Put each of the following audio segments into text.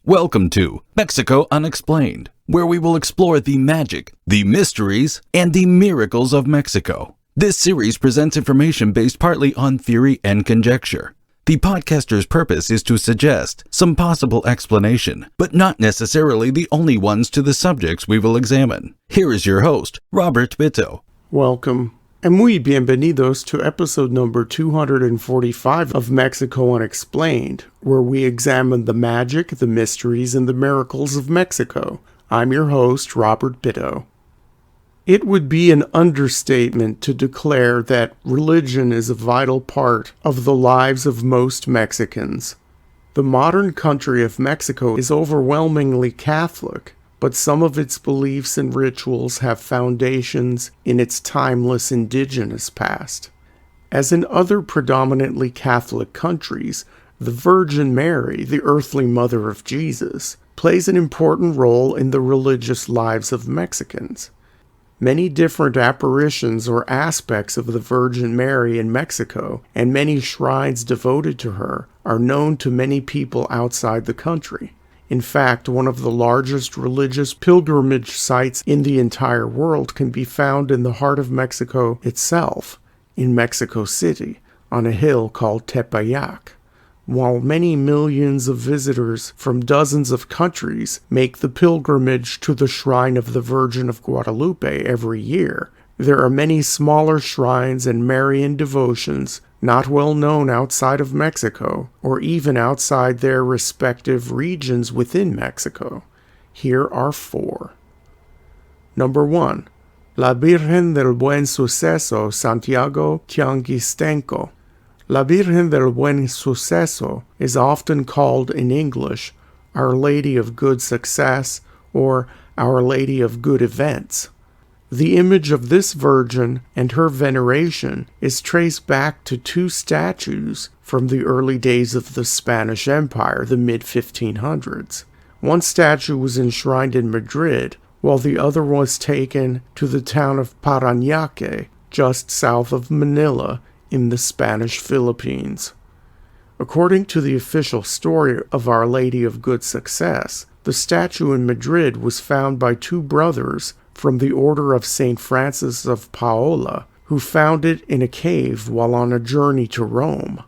Welcome to Mexico Unexplained, where we will explore the magic, the mysteries, and the miracles of Mexico. This series presents information based partly on theory and conjecture. The podcaster's purpose is to suggest some possible explanation, but not necessarily the only ones to the subjects we will examine. Here is your host, Robert Bitto. Welcome, and muy bienvenidos to episode number 245 of Mexico Unexplained, where we examine the magic, the mysteries, and the miracles of Mexico. I'm your host, Robert Bitto. It would be an understatement to declare that religion is a vital part of the lives of most Mexicans. The modern country of Mexico is overwhelmingly Catholic, but some of its beliefs and rituals have foundations in its timeless indigenous past. As in other predominantly Catholic countries, the Virgin Mary, the earthly mother of Jesus, plays an important role in the religious lives of Mexicans. Many different apparitions or aspects of the Virgin Mary in Mexico, and many shrines devoted to her, are known to many people outside the country. In fact, one of the largest religious pilgrimage sites in the entire world can be found in the heart of Mexico itself, in Mexico City, on a hill called Tepeyac. While many millions of visitors from dozens of countries make the pilgrimage to the Shrine of the Virgin of Guadalupe every year, there are many smaller shrines and Marian devotions not well known outside of Mexico, or even outside their respective regions within Mexico. Here are 4. Number 1. La Virgen del Buen Suceso, Santiago, Tianguistenco. La Virgen del Buen Suceso is often called in English Our Lady of Good Success or Our Lady of Good Events. The image of this virgin and her veneration is traced back to 2 statues from the early days of the Spanish Empire, the mid-1500s. One statue was enshrined in Madrid, while the other was taken to the town of Parañaque, just south of Manila, in the Spanish Philippines. According to the official story of Our Lady of Good Success, the statue in Madrid was found by 2 brothers from the Order of St. Francis of Paola, who found it in a cave while on a journey to Rome.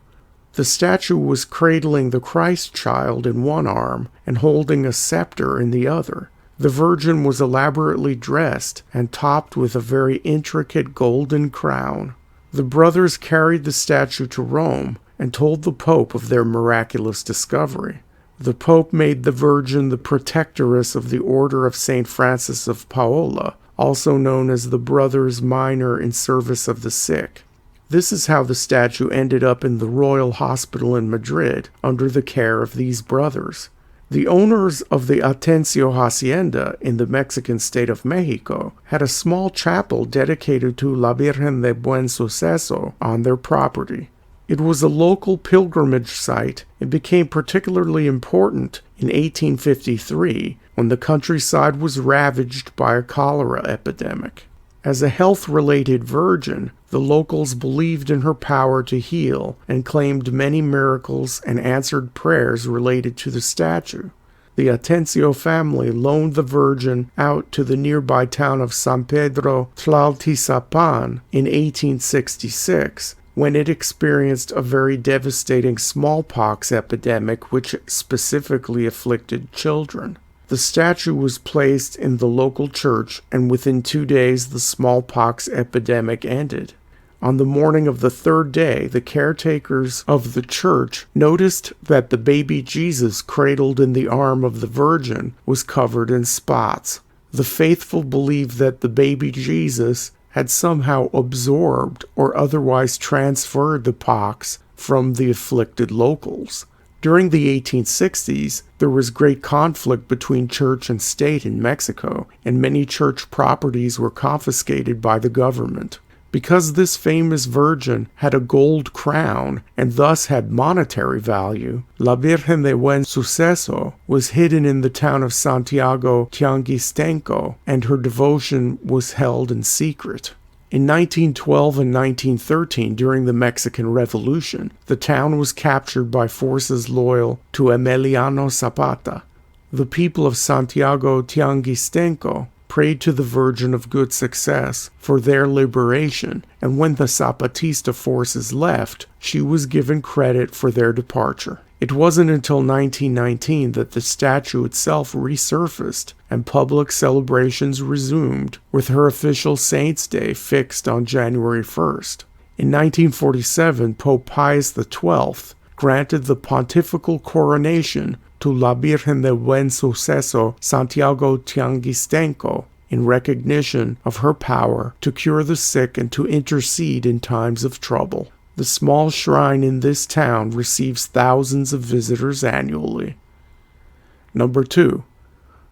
The statue was cradling the Christ child in one arm and holding a scepter in the other. The Virgin was elaborately dressed and topped with a very intricate golden crown. The brothers carried the statue to Rome and told the Pope of their miraculous discovery. The Pope made the Virgin the protectoress of the Order of St. Francis of Paola, also known as the Brothers Minor in Service of the Sick. This is how the statue ended up in the Royal Hospital in Madrid, under the care of these brothers. The owners of the Atencio Hacienda in the Mexican state of Mexico had a small chapel dedicated to La Virgen de Buen Suceso on their property. It was a local pilgrimage site and became particularly important in 1853 when the countryside was ravaged by a cholera epidemic. As a health-related virgin, the locals believed in her power to heal and claimed many miracles and answered prayers related to the statue. The Atencio family loaned the Virgin out to the nearby town of San Pedro Tlaltizapan in 1866, when it experienced a very devastating smallpox epidemic which specifically afflicted children. The statue was placed in the local church, and within 2 days the smallpox epidemic ended. On the morning of the 3rd day, the caretakers of the church noticed that the baby Jesus cradled in the arm of the Virgin was covered in spots. The faithful believed that the baby Jesus had somehow absorbed or otherwise transferred the pox from the afflicted locals. During the 1860s, there was great conflict between church and state in Mexico, and many church properties were confiscated by the government. Because this famous virgin had a gold crown and thus had monetary value, La Virgen de Buen Suceso was hidden in the town of Santiago Tianguistenco, and her devotion was held in secret. In 1912 and 1913, during the Mexican Revolution, the town was captured by forces loyal to Emiliano Zapata. The people of Santiago Tianguistenco prayed to the Virgin of Good Success for their liberation, and when the Zapatista forces left, she was given credit for their departure. It wasn't until 1919 that the statue itself resurfaced and public celebrations resumed, with her official Saints' Day fixed on January 1st. In 1947, Pope Pius XII granted the pontifical coronation to La Virgen de Buen Suceso Santiago Tianguistenco in recognition of her power to cure the sick and to intercede in times of trouble. The small shrine in this town receives thousands of visitors annually. Number 2.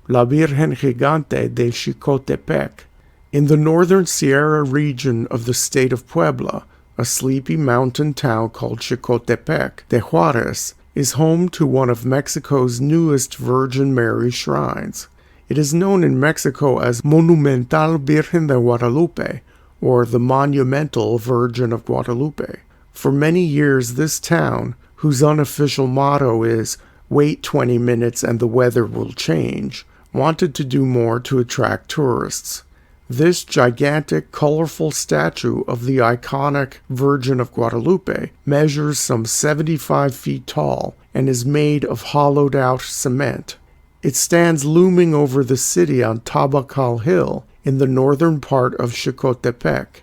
La Virgen Gigante de Xicotepec. In the northern Sierra region of the state of Puebla, a sleepy mountain town called Xicotepec de Juarez is home to one of Mexico's newest Virgin Mary shrines. It is known in Mexico as Monumental Virgen de Guadalupe, or the Monumental Virgin of Guadalupe. For many years, this town, whose unofficial motto is, "Wait 20 minutes and the weather will change," wanted to do more to attract tourists. This gigantic, colorful statue of the iconic Virgin of Guadalupe measures some 75 feet tall and is made of hollowed-out cement. It stands looming over the city on Tabacal Hill in the northern part of Xicotepec.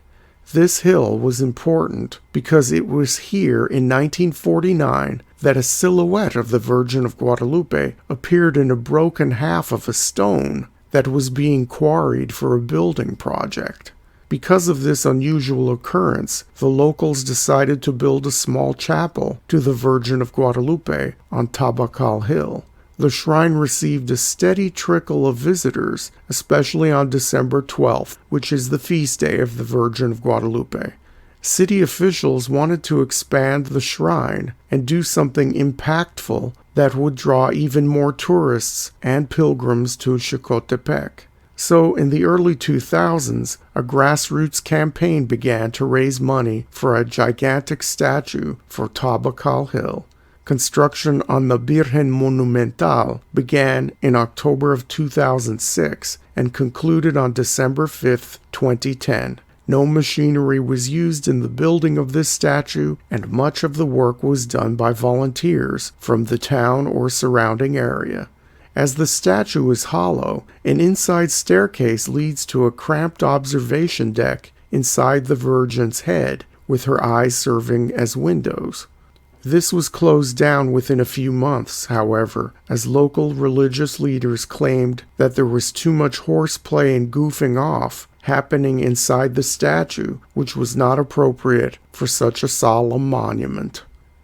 This hill was important because it was here in 1949 that a silhouette of the Virgin of Guadalupe appeared in a broken half of a stone that was being quarried for a building project. Because of this unusual occurrence, the locals decided to build a small chapel to the Virgin of Guadalupe on Tabacal Hill. The shrine received a steady trickle of visitors, especially on December 12th, which is the feast day of the Virgin of Guadalupe. City officials wanted to expand the shrine and do something impactful that would draw even more tourists and pilgrims to Xicotepec. So, in the early 2000s, a grassroots campaign began to raise money for a gigantic statue for Tabacal Hill. Construction on the Virgen Monumental began in October of 2006 and concluded on December 5, 2010. No machinery was used in the building of this statue, and much of the work was done by volunteers from the town or surrounding area. As the statue is hollow, an inside staircase leads to a cramped observation deck inside the Virgin's head, with her eyes serving as windows. This was closed down within a few months, however, as local religious leaders claimed that there was too much horseplay and goofing off happening inside the statue, which was not appropriate for such a solemn monument.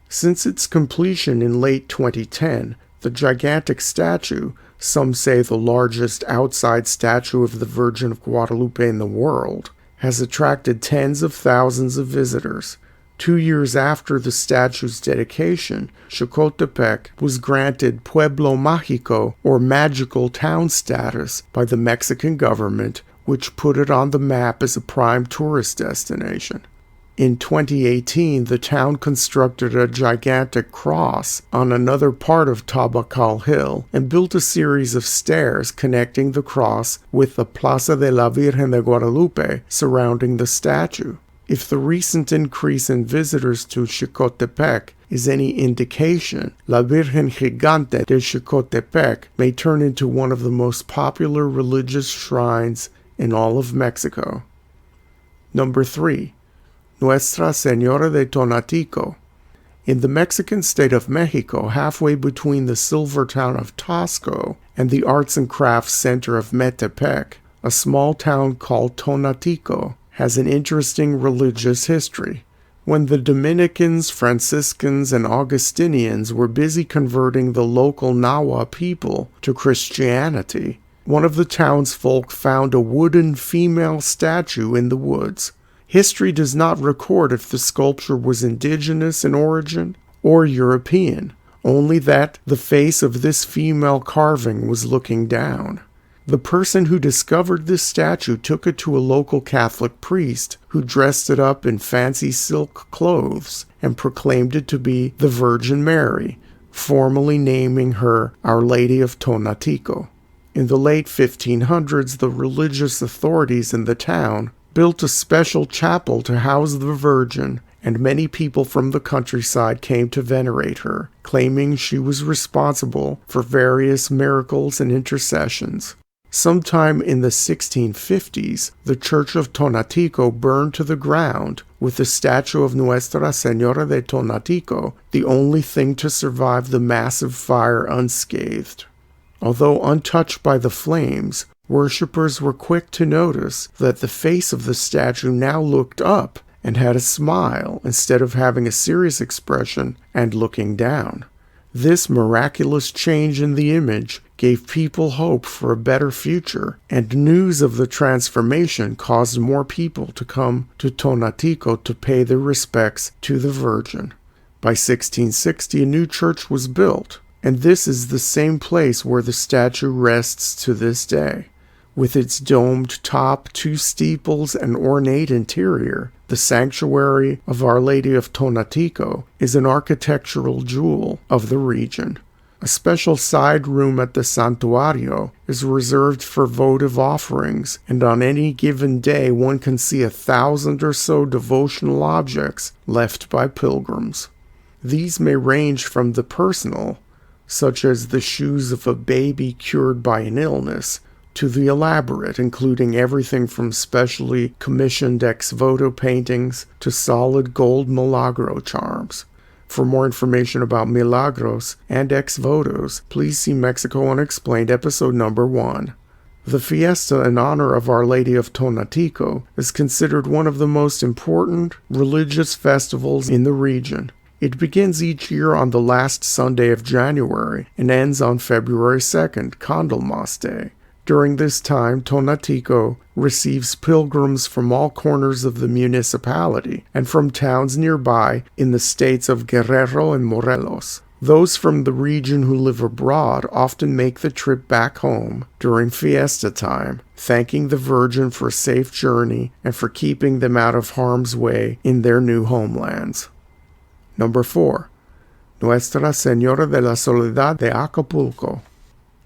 Since its completion in late 2010, the gigantic statue, some say the largest outside statue of the Virgin of Guadalupe in the world, has attracted tens of thousands of visitors. 2 years after the statue's dedication, Xicotepec was granted Pueblo Mágico, or magical town status, by the Mexican government, which put it on the map as a prime tourist destination. In 2018, the town constructed a gigantic cross on another part of Tabacal Hill and built a series of stairs connecting the cross with the Plaza de la Virgen de Guadalupe surrounding the statue. If the recent increase in visitors to Xicotepec is any indication, La Virgen Gigante de Xicotepec may turn into one of the most popular religious shrines in all of Mexico. Number 3. Nuestra Señora de Tonatico. In the Mexican state of Mexico, halfway between the silver town of Tasco and the arts and crafts center of Metepec, a small town called Tonatico has an interesting religious history. When the Dominicans, Franciscans, and Augustinians were busy converting the local Nahua people to Christianity, one of the townsfolk found a wooden female statue in the woods. History does not record if the sculpture was indigenous in origin or European, only that the face of this female carving was looking down. The person who discovered this statue took it to a local Catholic priest who dressed it up in fancy silk clothes and proclaimed it to be the Virgin Mary, formally naming her Our Lady of Tonatico. In the late 1500s, the religious authorities in the town built a special chapel to house the Virgin, and many people from the countryside came to venerate her, claiming she was responsible for various miracles and intercessions. Sometime in the 1650s, the church of Tonatico burned to the ground, with the statue of Nuestra, Señora de Tonatico, the only thing to survive the massive fire unscathed. Although untouched by the flames, worshippers were quick to notice that the face of the statue now looked up and had a smile instead of having a serious expression and looking down. This miraculous change in the image gave people hope for a better future, and news of the transformation caused more people to come to Tonatico to pay their respects to the Virgin. By 1660, a new church was built, and this is the same place where the statue rests to this day. With its domed top, 2 steeples, and ornate interior, the sanctuary of Our Lady of Tonatico is an architectural jewel of the region. A special side room at the santuario is reserved for votive offerings, and on any given day one can see 1,000 or so devotional objects left by pilgrims. These may range from the personal, such as the shoes of a baby cured by an illness, to the elaborate, including everything from specially commissioned ex-voto paintings to solid gold milagro charms. For more information about milagros and ex-votos, please see Mexico Unexplained episode number 1. The fiesta in honor of Our Lady of Tonatico is considered one of the most important religious festivals in the region. It begins each year on the last Sunday of January and ends on February 2nd, Candlemas Day. During this time, Tonatico receives pilgrims from all corners of the municipality and from towns nearby in the states of Guerrero and Morelos. Those from the region who live abroad often make the trip back home during fiesta time, thanking the Virgin for a safe journey and for keeping them out of harm's way in their new homelands. Number 4. Nuestra Señora de la Soledad de Acapulco.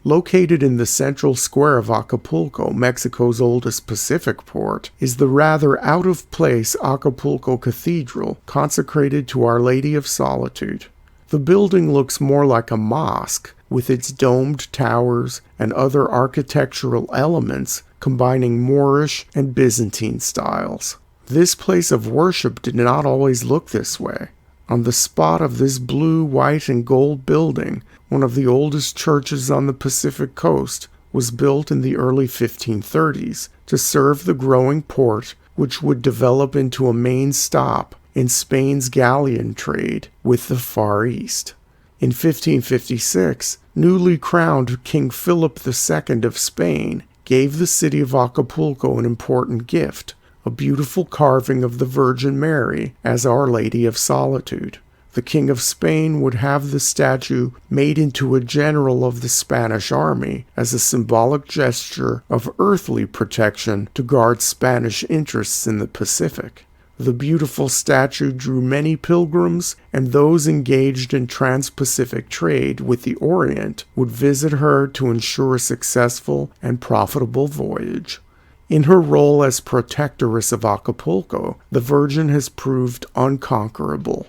Located in the central square of Acapulco, Mexico's oldest Pacific port, is the rather out-of-place Acapulco Cathedral, consecrated to Our Lady of Solitude. The building looks more like a mosque, with its domed towers and other architectural elements combining Moorish and Byzantine styles. This place of worship did not always look this way. On the spot of this blue, white, and gold building, one of the oldest churches on the Pacific coast was built in the early 1530s to serve the growing port, which would develop into a main stop in Spain's galleon trade with the Far East. In 1556, newly crowned King Philip II of Spain gave the city of Acapulco an important gift, a beautiful carving of the Virgin Mary as Our Lady of Solitude. The King of Spain would have the statue made into a general of the Spanish army as a symbolic gesture of earthly protection to guard Spanish interests in the Pacific. The beautiful statue drew many pilgrims, and those engaged in trans-Pacific trade with the Orient would visit her to ensure a successful and profitable voyage. In her role as protectoress of Acapulco, the Virgin has proved unconquerable.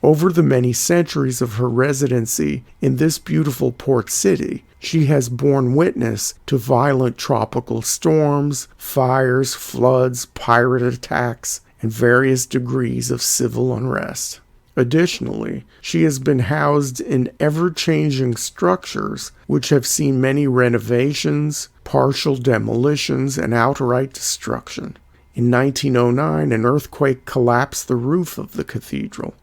Over the many centuries of her residency in this beautiful port city, she has borne witness to violent tropical storms, fires, floods, pirate attacks, and various degrees of civil unrest. Additionally, she has been housed in ever-changing structures which have seen many renovations, partial demolitions, and outright destruction. In 1909, an earthquake collapsed the roof of the cathedral.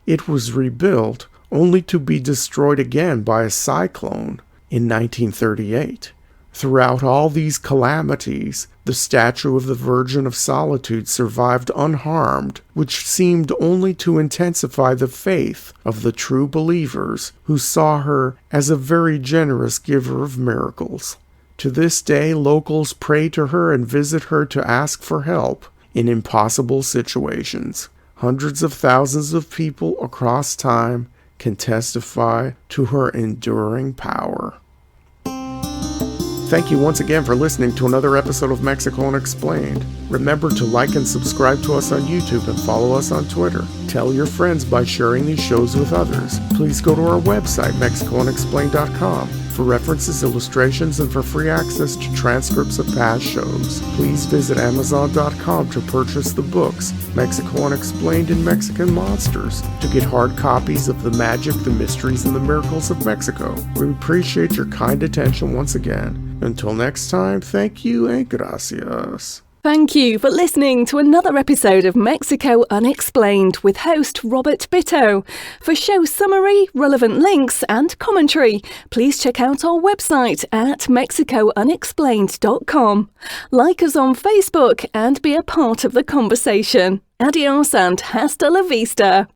It was rebuilt, only to be destroyed again by a cyclone in 1938. Throughout all these calamities, the statue of the Virgin of Solitude survived unharmed, which seemed only to intensify the faith of the true believers who saw her as a very generous giver of miracles. To this day, locals pray to her and visit her to ask for help in impossible situations. Hundreds of thousands of people across time can testify to her enduring power. Thank you once again for listening to another episode of Mexico Unexplained. Remember to like and subscribe to us on YouTube and follow us on Twitter. Tell your friends by sharing these shows with others. Please go to our website, MexicoUnexplained.com, for references, illustrations, and for free access to transcripts of past shows. Please visit Amazon.com to purchase the books Mexico Unexplained and Mexican Monsters to get hard copies of The Magic, the Mysteries, and the Miracles of Mexico. We appreciate your kind attention once again. Until next time, thank you and gracias. Thank you for listening to another episode of Mexico Unexplained with host Robert Bitto. For show summary, relevant links and commentary, please check out our website at mexicounexplained.com. Like us on Facebook and be a part of the conversation. Adios and hasta la vista.